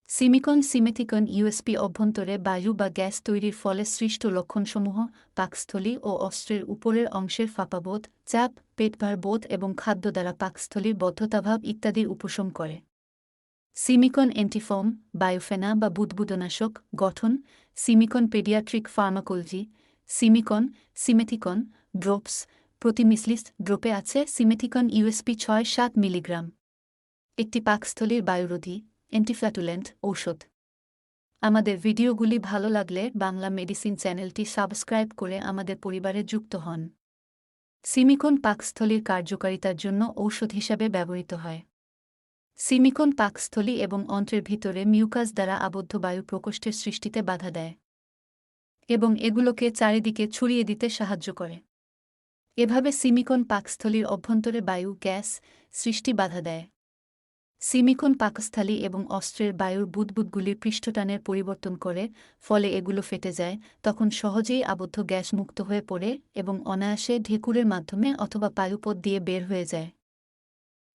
Simethicone USP অভ্যন্তরে বায়ু বা গ্যাস তৈরির ফলে সৃষ্ট লক্ষণসমূহ পাকস্থলী ও অস্ত্রের উপরের অংশের ফাঁপাবোধ, চাপ, পেটভার বোধ এবং খাদ্য দ্বারা পাকস্থলীর বদ্ধতাভাব ইত্যাদির উপশম করে। সিমিকন অ্যান্টিফর্ম, বায়োফেনা বা বুদবুদনাশক গঠন, সিমিকন পেডিয়াট্রিক ফার্মাকোলজি, সিমেথিকন ড্রপস, প্রতি মিসলিস ড্রপে আছে সিমেথিকন ইউএসপি ৬-৭ মিলিগ্রাম। একটি পাকস্থলীর বায়ুরোধী অ্যান্টিফ্ল্যাটুলেন্ট ঔষধ। আমাদের ভিডিওগুলি ভালো লাগলে বাংলা মেডিসিন চ্যানেলটি সাবস্ক্রাইব করে আমাদের পরিবারে যুক্ত হন। সিমিকন পাকস্থলীর কার্যকারিতার জন্য ঔষধ হিসাবে ব্যবহৃত হয়। সিমিকন পাকস্থলী এবং অন্ত্রের ভিতরে মিউকাস দ্বারা আবদ্ধ বায়ু প্রকোষ্ঠের সৃষ্টিতে বাধা দেয় এবং এগুলোকে চারিদিকে ছড়িয়ে দিতে সাহায্য করে। এভাবে সিমিকন পাকস্থলীর অভ্যন্তরে বায়ু গ্যাস সৃষ্টি বাধা দেয়। সিমিকন পাকস্থলী এবং অস্ত্রের বায়ুর বুদবুদগুলির পৃষ্ঠটানের পরিবর্তন করে, ফলে এগুলো ফেটে যায়, তখন সহজেই আবদ্ধ গ্যাস মুক্ত হয়ে পড়ে এবং অনায়াসে ঢেকুরের মাধ্যমে অথবা পায়ুপথ দিয়ে বের হয়ে যায়।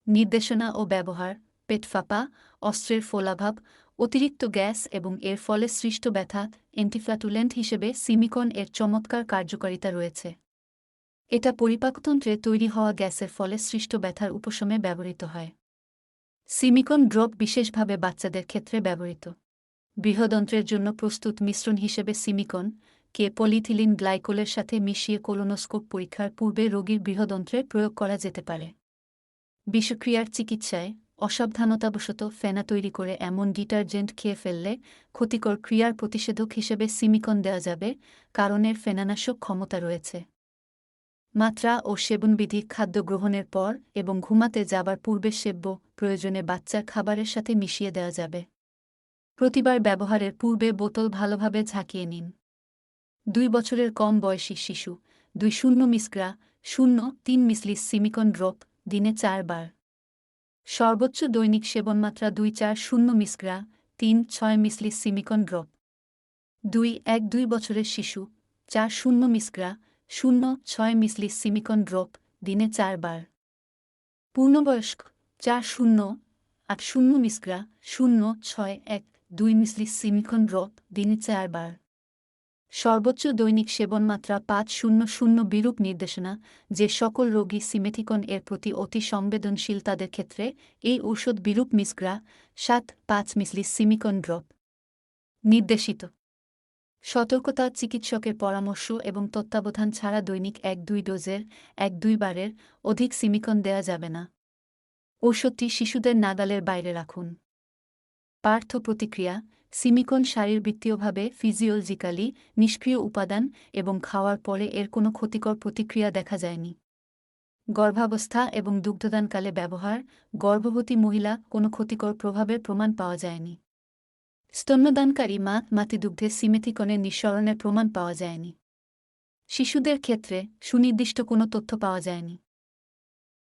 নির্দেশনা ও ব্যবহার: পেট ফাঁপা, অস্ত্রের ফোলাভাব, অতিরিক্ত গ্যাস এবং এর ফলে সৃষ্ট ব্যথা অ্যান্টিফ্ল্যাটুলেন্ট হিসেবে সিমিকন এর চমৎকার কার্যকারিতা রয়েছে। এটা পরিপাকতন্ত্রে তৈরি হওয়া গ্যাসের ফলে সৃষ্ট ব্যথার উপশমে ব্যবহৃত হয়। সিমিকন ড্রপ বিশেষভাবে বাচ্চাদের ক্ষেত্রে ব্যবহৃত। বৃহদন্ত্রের জন্য প্রস্তুত মিশ্রণ হিসেবে সিমিকন কে পলিথিলিন গ্লাইকোলের সাথে মিশিয়ে কোলোনোস্কোপ পরীক্ষার পূর্বে রোগীর বৃহদন্ত্রে প্রয়োগ করা যেতে পারে। বিষক্রিয়ার চিকিৎসায় অসাবধানতাবশত ফেনা তৈরি করে এমন ডিটারজেন্ট খেয়ে ফেললে ক্ষতিকর ক্রিয়ার প্রতিষেধক হিসেবে সিমিকন দেওয়া যাবে, কারণ এর ফেনানাশক ক্ষমতা রয়েছে। মাত্রা ও সেবনবিধি: খাদ্য গ্রহণের পর এবং ঘুমাতে যাবার পূর্বে সেব্য, প্রয়োজনে বাচ্চার খাবারের সাথে মিশিয়ে দেওয়া যাবে। প্রতিবার ব্যবহারের পূর্বে বোতল ভালোভাবে ঝাঁকিয়ে নিন। 2 বছরের কম বয়সী শিশু 2-0 মিসগ্রা 0-3 মিসলিস সিমিকন ড্রপ দিনে 4 বার। সর্বোচ্চ দৈনিক সেবনমাত্রা 2-4-0 মিসগ্রা 3-6 মিসলিস সিমিকন ড্রপ। 2-1-2 বছরের শিশু 4-0 মিসগ্রা 0-6 মিসলিস সিমিকন ড্রপ দিনে 4 বার। পূর্ণবয়স্ক 4-0-8-0 মিসগ্রা 0-6-1-2 মিসলিস সিমিকন ড্রপ দিনে 4 বার। সর্বোচ্চ দৈনিক সেবনমাত্রা 5-0-0 বিরূপ নির্দেশনা: যে সকল রোগী সিমেথিকন এর প্রতি অতি সংবেদনশীল তাদের ক্ষেত্রে এই ঔষধ বিরূপ মিসগ্রা 7-5 মিসলিস সিমিকন ড্রপ। নির্দেশিত সতর্কতা: চিকিৎসকের পরামর্শ এবং তত্ত্বাবধান ছাড়া দৈনিক 1-2 ডোজের 1-2 বারের অধিক সিমিকন দেয়া যাবে না। ঔষধটি শিশুদের নাগালের বাইরে রাখুন। পার্শ্ব প্রতিক্রিয়া: সিমিকন শারীরবৃত্তীয়ভাবে ফিজিওলজিক্যালি নিষ্ক্রিয় উপাদান এবং খাওয়ার পরে এর কোনো ক্ষতিকর প্রতিক্রিয়া দেখা যায়নি। গর্ভাবস্থা এবং দুগ্ধদানকালে ব্যবহার: গর্ভবতী মহিলা কোনো ক্ষতিকর প্রভাবের প্রমাণ পাওয়া যায়নি। স্তন্যদানকারী মাতৃদুগ্ধে সিমেথিকনের নিঃসরণের প্রমাণ পাওয়া যায়নি। শিশুদের ক্ষেত্রে সুনির্দিষ্ট কোনো তথ্য পাওয়া যায়নি।